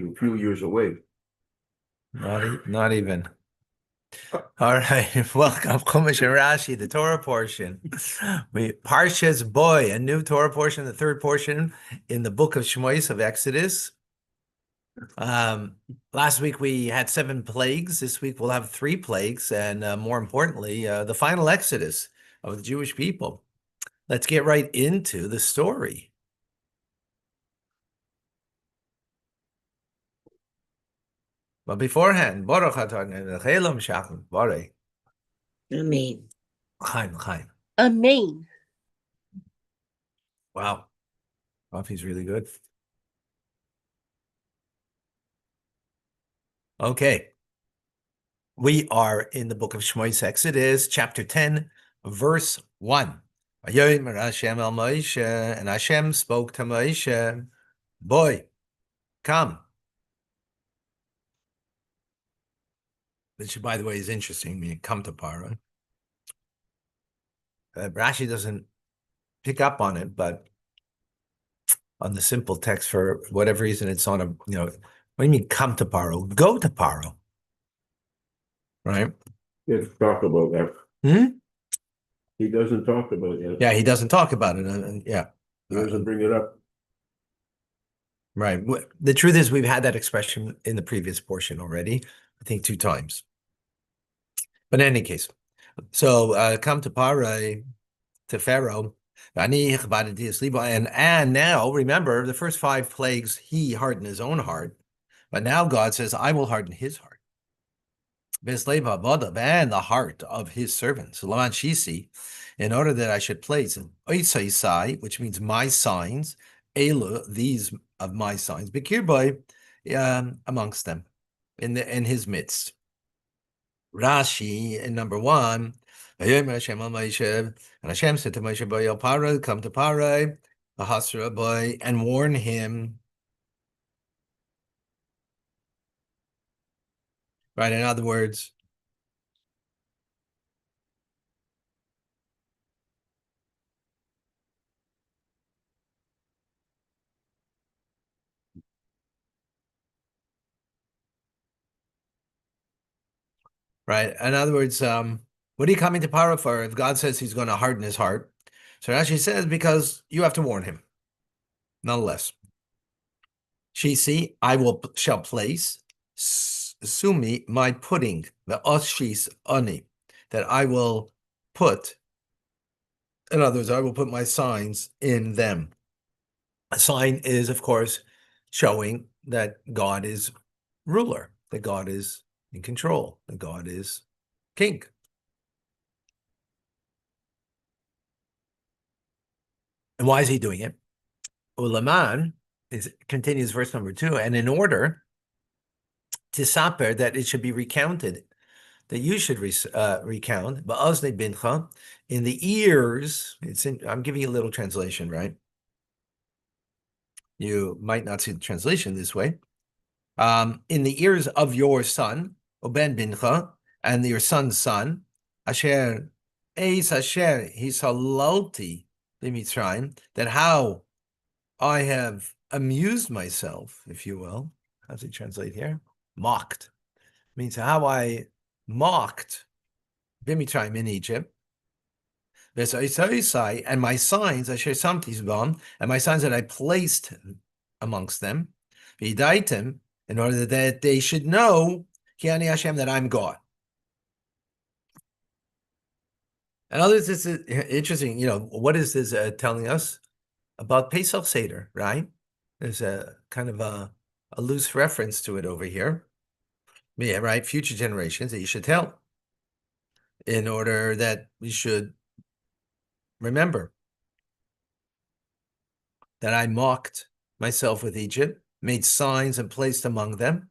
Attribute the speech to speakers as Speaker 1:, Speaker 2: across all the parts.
Speaker 1: a few years away.
Speaker 2: Not even. All right, welcome, Chumash and Rashi, the Torah portion. Parshas Boy, a new Torah portion, the third portion in the book of Shmois of Exodus. Last week we had 7 plagues. This week we'll have 3 plagues, and more importantly, the final Exodus of the Jewish people. Let's get right into the story. But beforehand, Baruch atah Chelam Shachim Barei.
Speaker 3: Amen.
Speaker 2: Chaim.
Speaker 3: Amen.
Speaker 2: Wow, coffee's really good. Okay. We are in the book of Shmois Exodus, chapter 10, verse 1. Vayomer Hashem el Moshe, and Hashem spoke to Moshe, boy, come. Which, by the way, is interesting, meaning come to Paro. Rashi doesn't pick up on it, but on the simple text, for whatever reason, it's on a, what do you mean come to Paro? Go to Paro. Right?
Speaker 1: He doesn't talk about that. He doesn't talk about it.
Speaker 2: Yeah, he doesn't talk about it. Yeah.
Speaker 1: He doesn't bring it up.
Speaker 2: Right. The truth is we've had that expression in the previous portion already, I think 2 times. But in any case, so come to Parai, to Pharaoh, and now, remember, the first 5 plagues, he hardened his own heart, but now God says, I will harden his heart. And the heart of his servants, in order that I should place which means my signs, these of my signs, amongst them, in his midst. Rashi in number 1, and Hashem said to Moshe, come to Parai, and warn him. Right, in other words, what are you coming to Paro for if God says he's going to harden his heart? So Rashi says, because you have to warn him, nonetheless. I shall place, sumi, my pudding, the oshis ani, that I will put, in other words, I will put my signs in them. A sign is, of course, showing that God is ruler, that God is in control, that God is king. And why is he doing it? Ulaman continues verse number 2, and in order to saper, that it should be recounted, that you should recount, ba'azne bincha, in the ears, I'm giving you a little translation, right? You might not see the translation this way. In the ears of your son, Oben bincha, and your son's son, Asher Eis Asher Hisalalti b'Mitzrayim, that how I have amused myself, if you will. How does it translate here? Mocked. Means how I mocked b'Mitzrayim in Egypt. And my signs, Asher Samtis b'am, and my signs that I placed amongst them, v'idaitim, in order that they should know, Ki ani Hashem, that I'm God. And others, this is interesting. What is this telling us about Pesach Seder, right? There's a kind of a loose reference to it over here. Yeah, right? Future generations that you should tell, in order that we should remember that I mocked myself with Egypt, made signs and placed among them,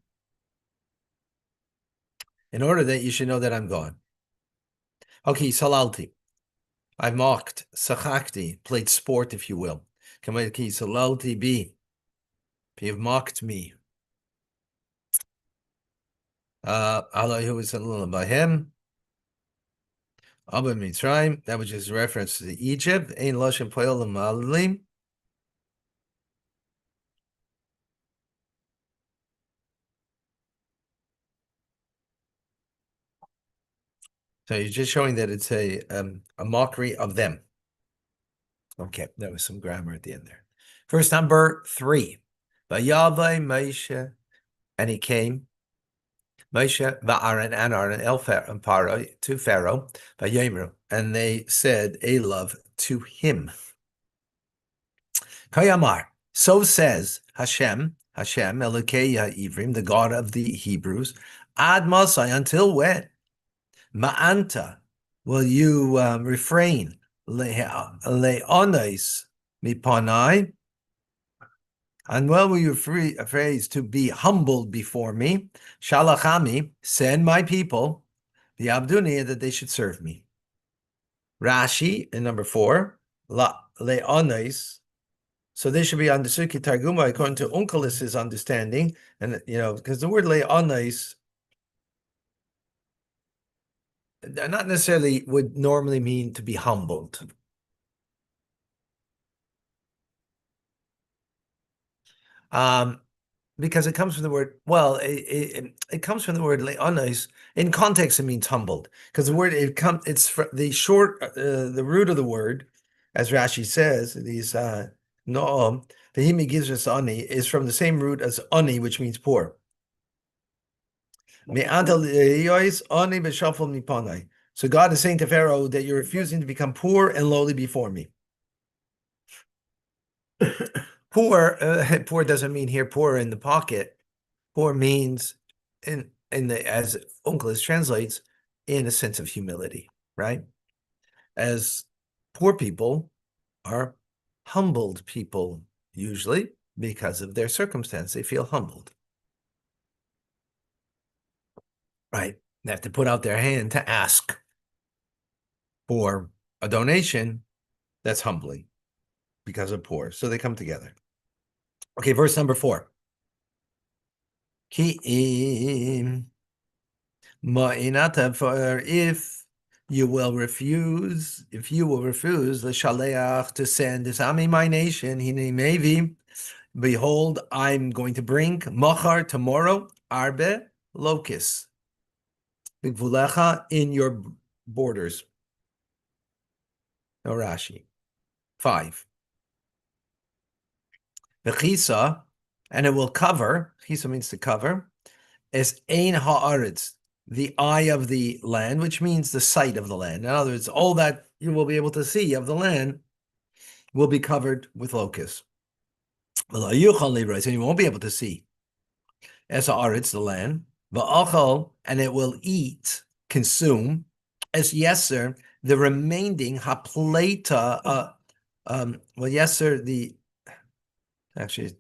Speaker 2: in order that you should know that I'm God. Okay, salalti. I mocked, sachakti, played sport, if you will. Kamaki salalti bi. You've mocked me. Allah who is by him. Abba Mitzrayim, that was just reference to Egypt. Ein Lashon Poel L'Malalim. So you're just showing that it's a mockery of them. Okay, there was some grammar at the end there. Verse number 3. Vayavai Moshe, and he came, Moshe, Va'aron, and Aaron, El and Paro, to Pharaoh, Vayomer, and they said a love to him. Kayamar, so says Hashem, Elokei Ivrim, the God of the Hebrews, Ad Masai, until when? Ma'anta, will you refrain? Le'onis mipanai, and well will you phrase to be humbled before me. Shalachami, send my people, the Abduni, that they should serve me. Rashi in number 4, le'onis. So they should be understood Targuma according to Onkelus's understanding, and because the word le'onis not necessarily would normally mean to be humbled. Because it comes from the word, it comes from the word le'onos. In context, it means humbled. Because the word, it's the short, the root of the word, as Rashi says, these no'om, v'himi gives us ani, is from the same root as ani, which means poor. So God is saying to Pharaoh that you're refusing to become poor and lowly before me. Poor doesn't mean here poor in the pocket. Poor means as Onkelos translates, in a sense of humility, right? As poor people are humbled people, usually because of their circumstance. They feel humbled. Right? They have to put out their hand to ask for a donation. That's humbling because of poor. So they come together. Okay, verse number 4. For if you will refuse, the shaleach to send this ami, my nation, hine mevi, behold, I'm going to bring machar tomorrow, arbe locusts, bigvulecha, in your borders. No Rashi. 5. Bechisa, and it will cover. Chisa means to cover. As ein haaretz, the eye of the land, which means the sight of the land. In other words, all that you will be able to see of the land will be covered with locusts. And you won't be able to see as haaretz, the land, and it will eat, consume, as yeser, the remaining hapleta. Yeser, the actually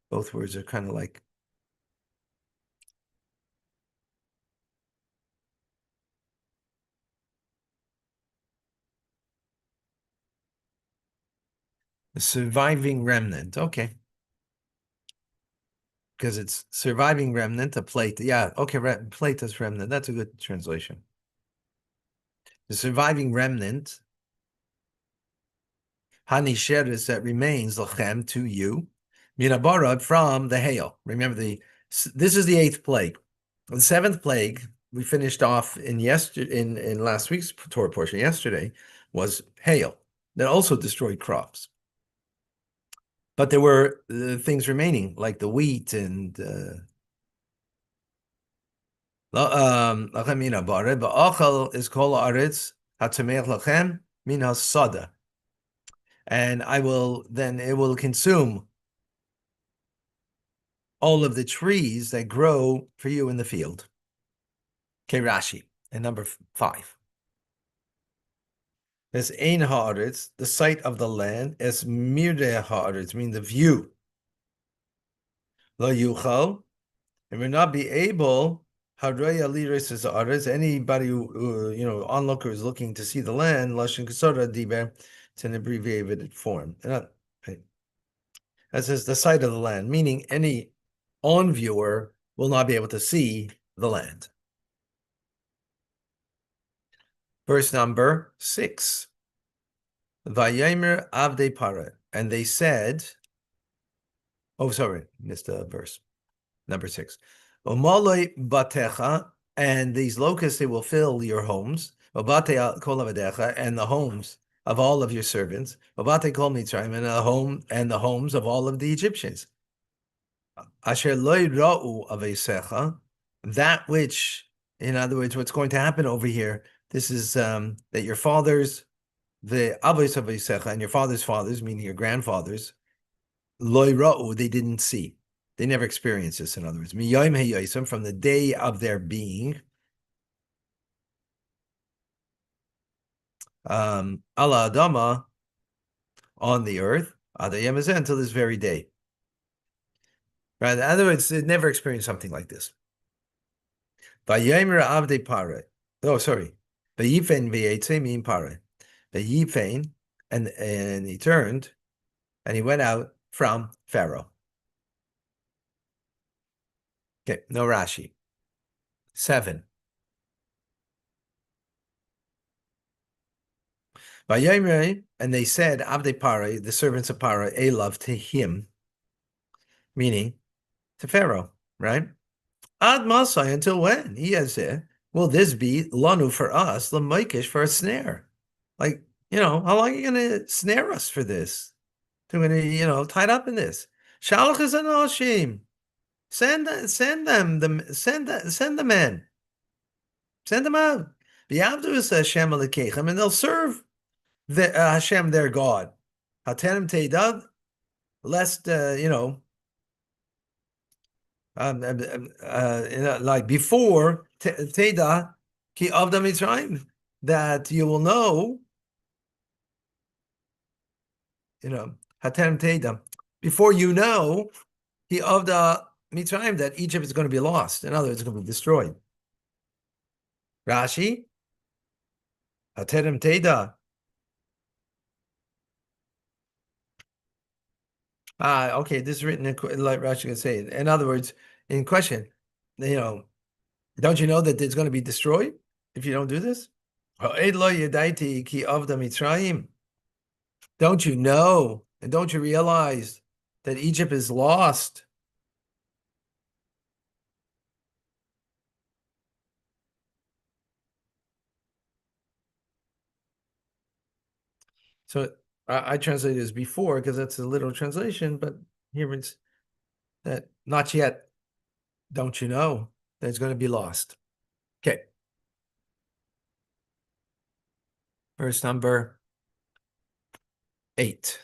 Speaker 2: both words are kind of like. The surviving remnant, okay. Because it's surviving remnant, a plate. Yeah, okay, plate is remnant. That's a good translation. The surviving remnant, hanisheres, that remains, lachem, to you, minabarad, from the hail. Remember, this is the 8th plague. The 7th plague, we finished off in last week's Torah portion yesterday, was hail that also destroyed crops. But there were things remaining, like the wheat and lachem mina bare, ba'achal is kol haaretz hatzmeach lachem mina sada, and it will consume all of the trees that grow for you in the field. Okay, Rashi, and number 5. As ein haaretz, the sight of the land, as mireh haaretz, mean the view. Lo yuchal, and will not be able. Anybody who onlooker is looking to see the land, lashon kasora diber, it's an abbreviated form. That says the sight of the land, meaning any on viewer will not be able to see the land. Verse number 6. Vayomer avdei para, and they said, missed a verse. Number 6. Omaloi batecha, and these locusts, they will fill your homes. Obate kol avadecha, and the homes of all of your servants, Obate kol Mitzrayim, and the homes of all of the Egyptians. Asher loy ra'u avesecha, that which, in other words, what's going to happen over here. This is that your fathers, the avos avesecha, and your father's fathers, meaning your grandfathers, loy ra'u, they didn't see. They never experienced this. In other words, miyayim heyosem, from the day of their being, ala adama, on the earth, adayem hazeh, until this very day. Right. In other words, they never experienced something like this. Vayomer avdei pare. Oh, sorry. Vayifen v'yetze min pare. Vayifen, and he turned, and he went out from Pharaoh. Okay, no Rashi. 7. Vayomer, and they said, avdei pare, the servants of Paro, Elav, to him, meaning to Pharaoh, right? Ad Masai, until when? He has said, will this be lanu for us, lamaikish, for a snare? Like, how long are you going to snare us for this? They're going to, tied up in this. Shalach is an Oshim. Send the men. Send them out. V'yavdu is Hashem alekechem, and they'll serve the Hashem, their God. Hatenim teidav, lest like before Teda ki avda Mitzrayim, that you will know, Hatem Teda, before you know ki avda Mitzrayim, that Egypt is going to be lost. In other words, it's going to be destroyed. Rashi, Hatem Teda. Okay, this is written in, like Rashi can say it. In other words, in question, don't you know that it's going to be destroyed if you don't do this? Don't you know, and don't you realize that Egypt is lost? So I translate it as before because that's a literal translation, but here it's that not yet. Don't you know that it's going to be lost? Okay. Verse number 8.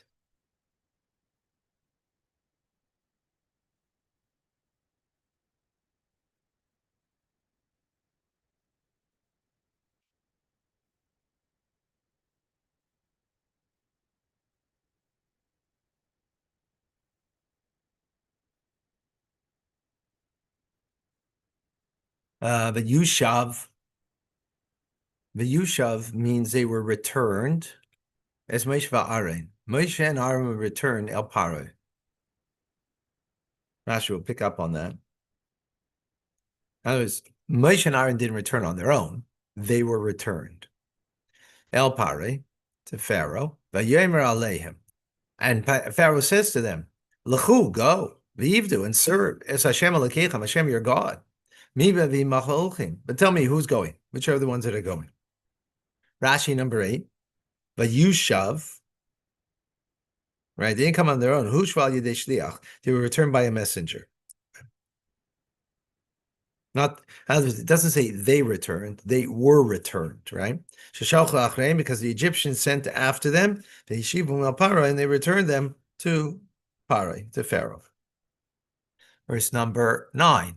Speaker 2: The Yushav means they were returned. As Moshe va'Aaron. Moshe and Aaron were returned El Paro. Rashi will pick up on that. In other words, Moshe and Aaron didn't return on their own. They were returned. El Pare, to Pharaoh. Vayomer aleihim. And Pharaoh says to them, L'chu, go, v'yivdu, and serve, es Hashem alekechem, Hashem your God. Miva v'macholchim. But tell me who's going. Which are the ones that are going? Rashi number 8. Vayushav. Right? They didn't come on their own. Hushval yedei shliach. They were returned by a messenger. Not, it doesn't say they returned. They were returned, right? Because the Egyptians sent after them, and they returned them to Paro, to Pharaoh. Verse number 9.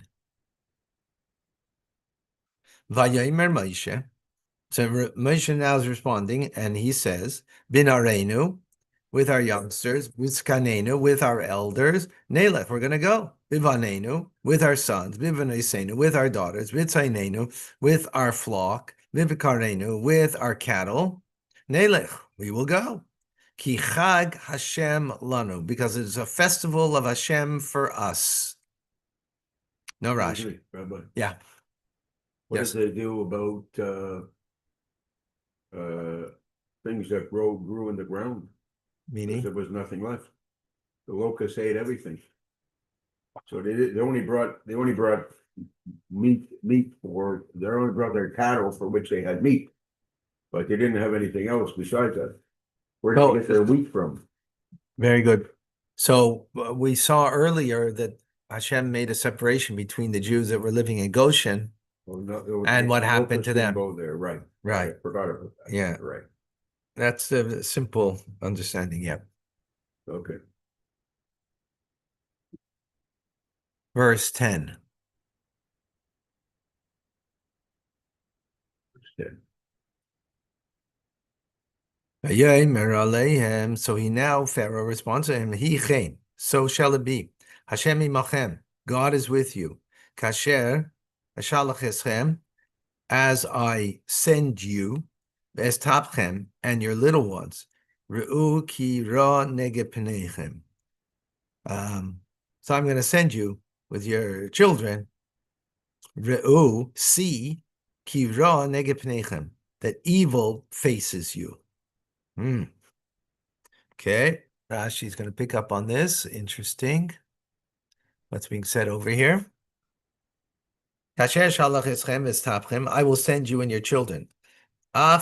Speaker 2: Vayomer Moshe. So Moshe now is responding, and he says, Bin Areinu, with our youngsters, Vizkanenu, with our elders, Nelech, we're going to go. Bivanenu, with our sons, Bivanesenu, with our daughters, Vitzainenu, with our flock, Vivikarenu, with our cattle, Nelech, we will go. Ki Chag Hashem Lanu, because it is a festival of Hashem for us. No Rashi.
Speaker 1: Rabbi.
Speaker 2: Yeah.
Speaker 1: What
Speaker 2: Yes.
Speaker 1: did they do about things that grew in the ground? Because
Speaker 2: Meaning?
Speaker 1: there was nothing left. The locusts ate everything. So they only brought meat for they only brought their cattle for which they had meat. but they didn't have anything else besides that. Where did
Speaker 2: So-
Speaker 1: they get their wheat from?
Speaker 2: Very good. So we saw earlier that Hashem made a separation between the Jews that were living in Goshen.
Speaker 1: Well, no,
Speaker 2: And what
Speaker 1: the
Speaker 2: happened
Speaker 1: locusts
Speaker 2: to
Speaker 1: didn't
Speaker 2: them?
Speaker 1: Go there, right?
Speaker 2: Right.
Speaker 1: I forgot about that.
Speaker 2: Yeah.
Speaker 1: Right.
Speaker 2: That's a simple understanding. Yeah.
Speaker 1: Okay.
Speaker 2: Verse 10. So he now, Pharaoh responds to him, He came, so shall it be. Hashem imachem, God is with you. Kasher, ashalach eschem, as I send you, estapchem, and your little ones. Re'u ki ra nege penechem. So I'm going to send you with your children. Re'u, see, ki ra nege penechem, that evil faces you. Okay, Rashi's going to pick up on this. Interesting. What's being said over here? I will send you and your children. All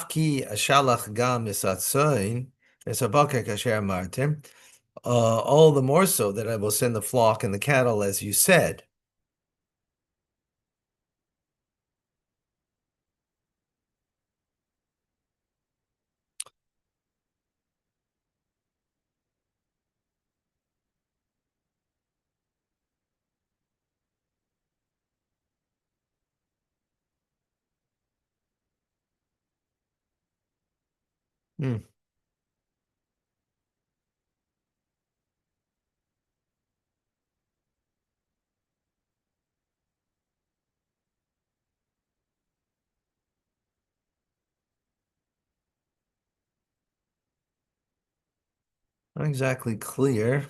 Speaker 2: the more so that I will send the flock and the cattle as you said. Not exactly clear.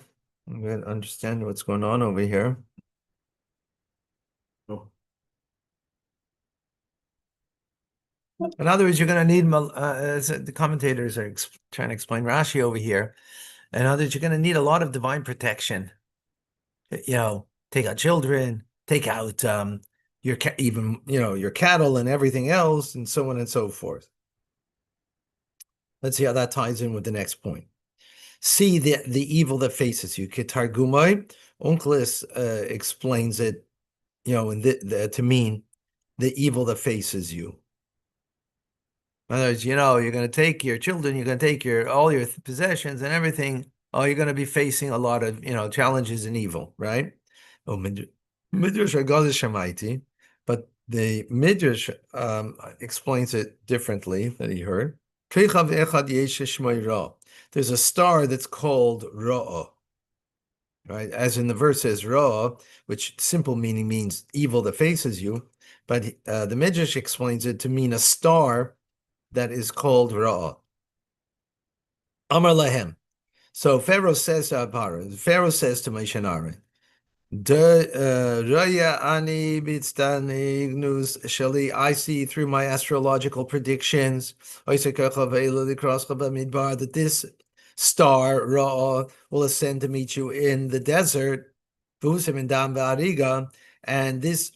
Speaker 2: I'm going to understand what's going on over here.
Speaker 1: Oh.
Speaker 2: In other words, you're going to need, the commentators are trying to explain Rashi over here. In other words, you're going to need a lot of divine protection. Take out children, take out your even your cattle and everything else, and so on and so forth. Let's see how that ties in with the next point. See the evil that faces you. Ketargumai, Onkelos explains it, to mean the evil that faces you. In other words, you're going to take your children, you're going to take all your possessions and everything. Oh, you're going to be facing a lot of challenges and evil, right? Oh, Midrash Agada Shemaiti, but the Midrash explains it differently that he heard. There's a star that's called Ra'ah, right? As in the verse says Ra'ah, which simple meaning means evil that faces you, but the Midrash explains it to mean a star that is called Ra'ah. Amar Lahem. So Pharaoh says to Moshe and Aaron, I see through my astrological predictions that this star Ra will ascend to meet you in the desert, and this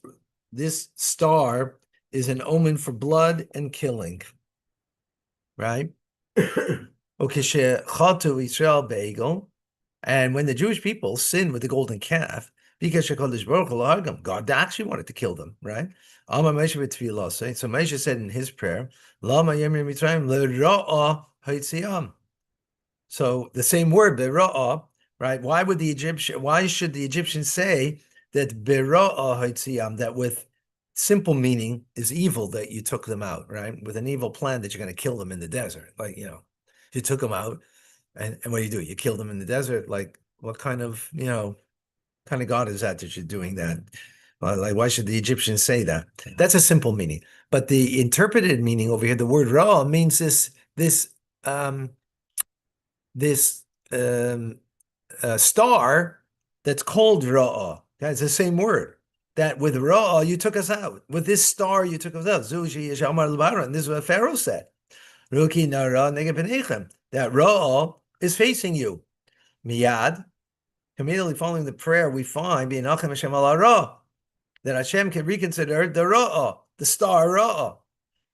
Speaker 2: star is an omen for blood and killing, right? And when the Jewish people sinned with the golden calf, because God actually wanted to kill them, right? So Moshe said in his prayer, so the same word, bera'ah, right? Why should the Egyptians say that bera'ah, that with simple meaning is evil, that you took them out, right? With an evil plan that you're going to kill them in the desert. Like, you took them out, and what do? You kill them in the desert? Like, what kind of God is that you're doing that? Like, why should the Egyptians say that? That's a simple meaning. But the interpreted meaning over here, the word ra means this star that's called Ra'ah. It's the same word. That with Ra'ah, you took us out. With this star, you took us out. Zushi Yishamar L'Baran. This is what Pharaoh said. Ruki Nara Negepinechem. That Ra'ah is facing you. Miyad. Immediately following the prayer, we find B'Inachem Hashem Al Ra, that Hashem can reconsider the Ra'ah, the star Ra'ah.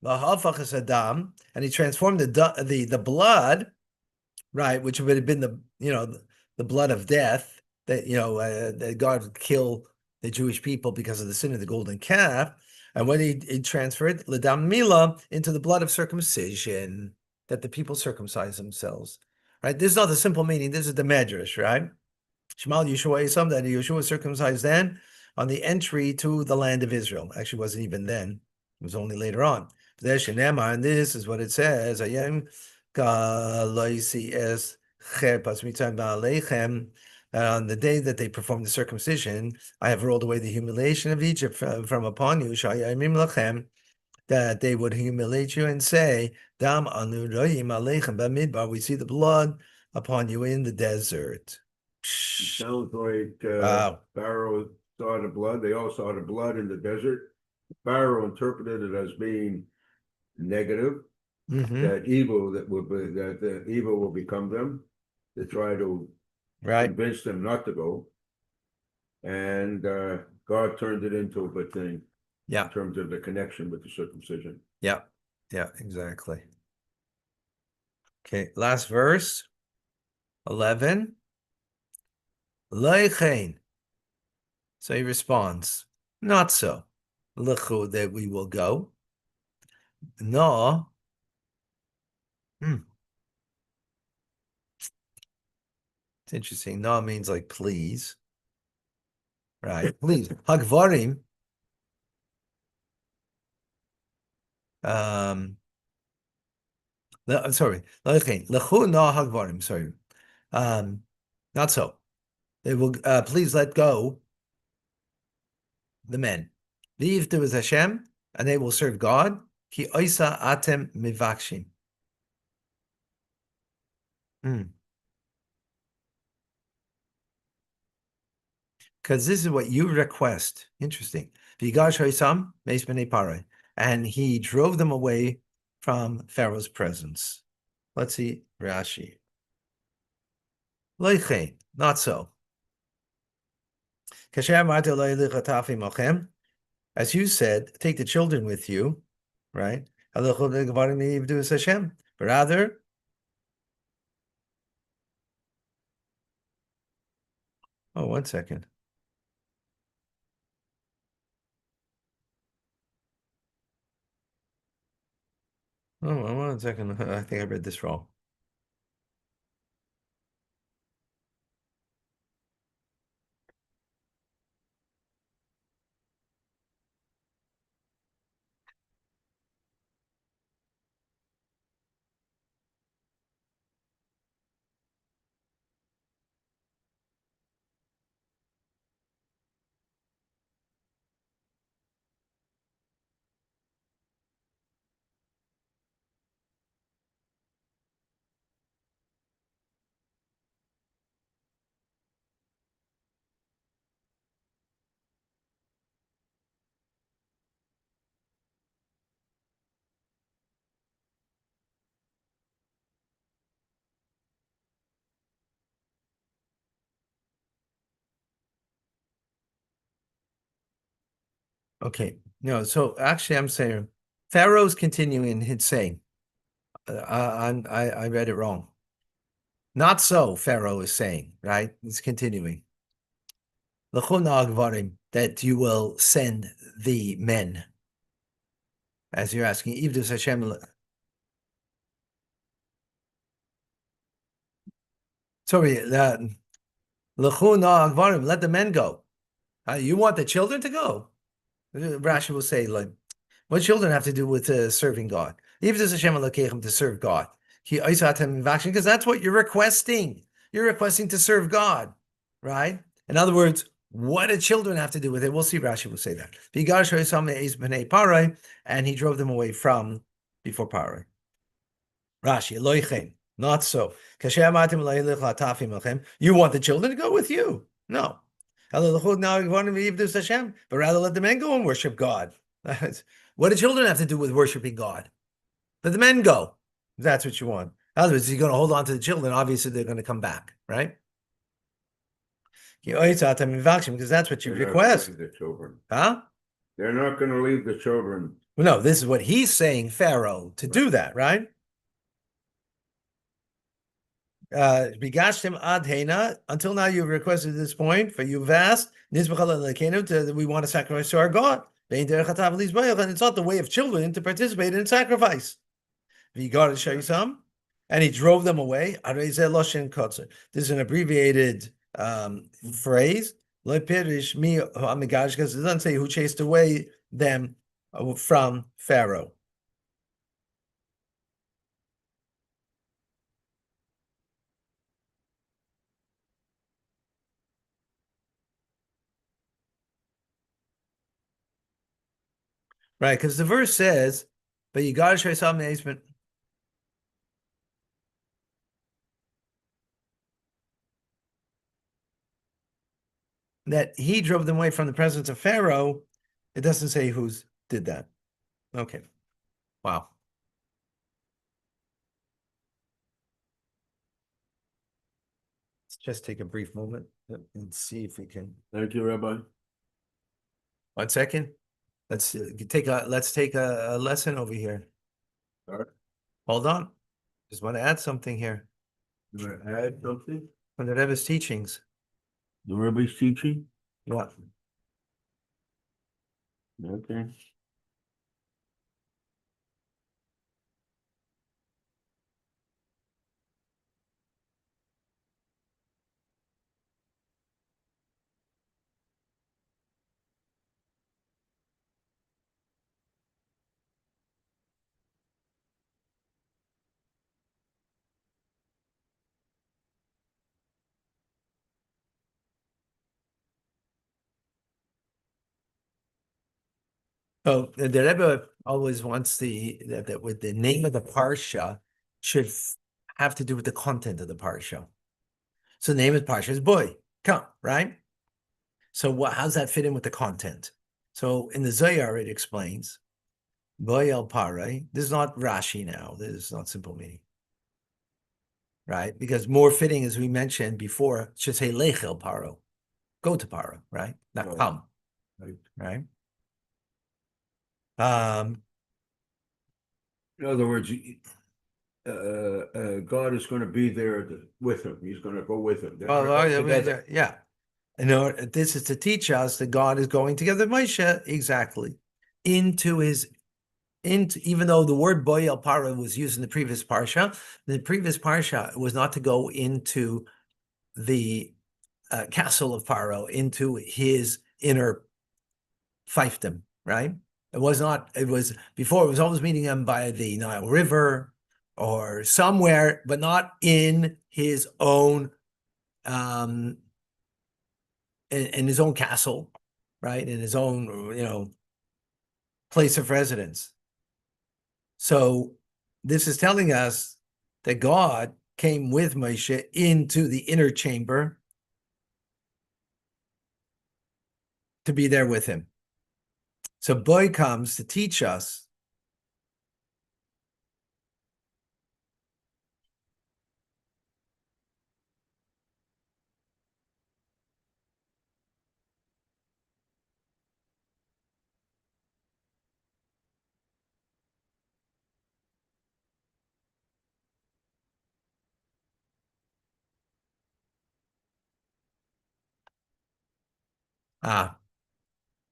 Speaker 2: V'hafach adam, and he transformed the blood, right, which would have been the blood of death that that God would kill the Jewish people because of the sin of the golden calf, and when he transferred l'dam mila into the blood of circumcision, that the people circumcise themselves, right? This is not the simple meaning. This is the medrash, right? Shmal Yeshua Yisam, that Yeshua was circumcised then on the entry to the land of Israel. Actually, it wasn't even then; it was only later on. And this is what it says: "Ayem kalaisi es cherpas mitzayim ba'aleichem." On the day that they performed the circumcision, I have rolled away the humiliation of Egypt from upon you. Shayimim lachem, that they would humiliate you and say, "Dam anu royim aleichem b'midbar." We see the blood upon you in the desert.
Speaker 1: Sounds like
Speaker 2: Wow.
Speaker 1: Pharaoh saw the blood. They all saw the blood in the desert. Pharaoh interpreted it as being negative,
Speaker 2: Mhm.
Speaker 1: that the evil will become them, to try to
Speaker 2: Right.
Speaker 1: convince them not to go. And God turned it into a good thing
Speaker 2: Yeah.
Speaker 1: in terms of the connection with the circumcision.
Speaker 2: Yeah. Yeah. Exactly. Okay. Last verse. 11. Leichein. So he responds, not so. Lechu, that we will go. No. It's interesting. No means like please. Right. Please. Hagvarim. I'm sorry. Leichein. Lechu no hagvarim. Sorry. Not so. They will please let go the men. Leave to Hashem, and they will serve God. Ki oisa atem mivakshim. Because this is what you request. Interesting. Vigash hoisam meis b'nei parai, and he drove them away from Pharaoh's presence. Let's see Rashi. Leichein, not so. As you said, take the children with you, right? But rather, oh, 1 second. Oh, 1 second. I think I read this wrong. Okay, no, so actually I'm saying Pharaoh's continuing his saying. I read it wrong. Not so, Pharaoh is saying, right? He's continuing. That you will send the men. As you're asking, Ivdus Hashem. Sorry, let the men go. You want the children to go? Rashi will say, like, what children have to do with serving God? Ivdus Hashem Elokeichem, to serve God. Because that's what you're requesting. You're requesting to serve God, right? In other words, what do children have to do with it? We'll see. Rashi will say that. And he drove them away from before Parai. Rashi, Eloichem, not so. You want the children to go with you? No. But rather let the men go and worship God. What do children have to do with worshiping God? Let the men go. That's what you want. In other words, you're going to hold on to the children. Obviously, they're going to come back, right? Because that's what you request.
Speaker 1: The children.
Speaker 2: Huh?
Speaker 1: They're not going to leave the children.
Speaker 2: Well, no, this is what he's saying, Pharaoh, to do that, right? Bigashtim ad hena. Until now, you've requested this point, for you've asked, we want to sacrifice to our God. And it's not the way of children to participate in sacrifice. He got to show you some, and he drove them away. This is an abbreviated phrase. Because it doesn't say who chased away them from Pharaoh. Right, because the verse says, but you got to show some amazement. That he drove them away from the presence of Pharaoh. It doesn't say who's did that. Okay. Wow. Let's just take a brief moment and see if we can.
Speaker 1: Thank you, Rabbi.
Speaker 2: 1 second. Let's take a lesson over here.
Speaker 1: All right.
Speaker 2: Hold on. Just want to add something here
Speaker 1: You want to add something?
Speaker 2: from the Rebbe's teachings.
Speaker 1: The Rebbe's teaching?
Speaker 2: Yeah.
Speaker 1: Okay.
Speaker 2: So the Rebbe always wants that with the name of the parsha should have to do with the content of the parsha. So the name of the parsha is boy, come, right? So how's that fit in with the content? So in the Zohar it explains boy el pare. This is not Rashi now. This is not simple meaning, right? Because more fitting, as we mentioned before, should say lech el paro, go to paro, right? Not
Speaker 1: Right.
Speaker 2: come, right? Um,
Speaker 1: In other words, God is going to be there with him. He's going to go with him. Together.
Speaker 2: yeah. This is to teach us that God is going together with Moshe exactly into even though the word boy el para was used in the previous parsha was not to go into the castle of Paro, into his inner fiefdom, right? It was not, it was before, it was always meeting him by the Nile River or somewhere, but not in his own, in his own castle, right? In his own, place of residence. So this is telling us that God came with Moshe into the inner chamber to be there with him. So boy comes to teach us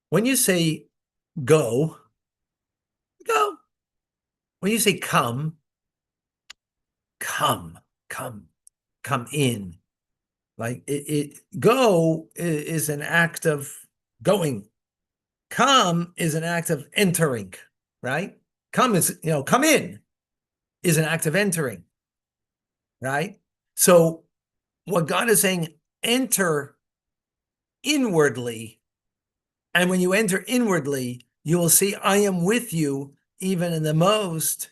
Speaker 2: when you say go. When you say come in. Like go is an act of going. Come is an act of entering, right? Come is, come in is an act of entering, right? So what God is saying, enter inwardly. And when you enter inwardly, you will see I am with you even in the most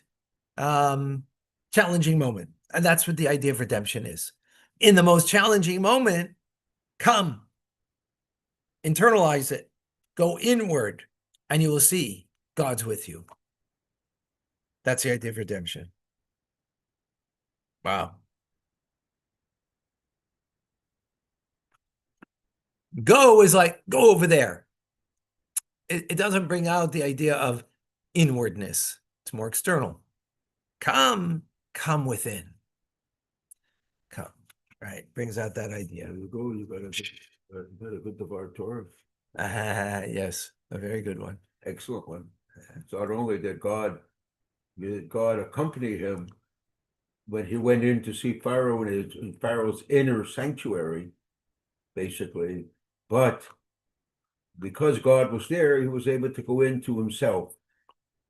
Speaker 2: challenging moment. And that's what the idea of redemption is. In the most challenging moment, come, internalize it, go inward, and you will see God's with you. That's the idea of redemption. Wow. Go is like, go over there. It doesn't bring out the idea of inwardness. It's more external. Come within. Come, right? Brings out that idea.
Speaker 1: There you go. You got a good of our Torah.
Speaker 2: Yes, a very good one.
Speaker 1: Excellent one. It's not only that God accompanied him when he went in to see Pharaoh in Pharaoh's inner sanctuary, basically, but because God was there, he was able to go into himself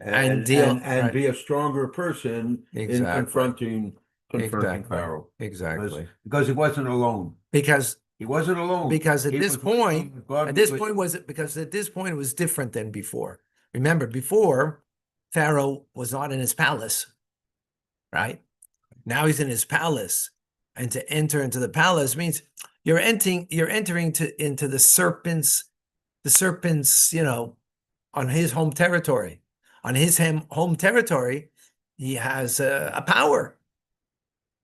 Speaker 2: And
Speaker 1: and be a stronger person in
Speaker 2: Exactly.
Speaker 1: confronting
Speaker 2: Exactly.
Speaker 1: Pharaoh.
Speaker 2: Exactly.
Speaker 1: Because he wasn't alone.
Speaker 2: Because
Speaker 1: He wasn't alone.
Speaker 2: Because at
Speaker 1: He
Speaker 2: this
Speaker 1: was-
Speaker 2: point,
Speaker 1: God
Speaker 2: at this
Speaker 1: was-
Speaker 2: point it was different than before. Remember, before Pharaoh was not in his palace, right? Now he's in his palace, and to enter into the palace means you're entering into the serpent's, on his home territory. On his home territory, he has a power,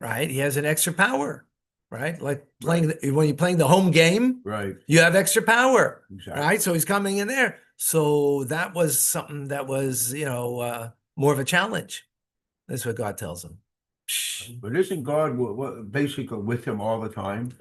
Speaker 2: right? He has an extra power, right? Like when you're playing the home game,
Speaker 1: Right.
Speaker 2: you have extra power,
Speaker 1: Exactly.
Speaker 2: right? So he's coming in there. So that was something that was, more of a challenge. That's what God tells him.
Speaker 1: But isn't God basically with him all the time?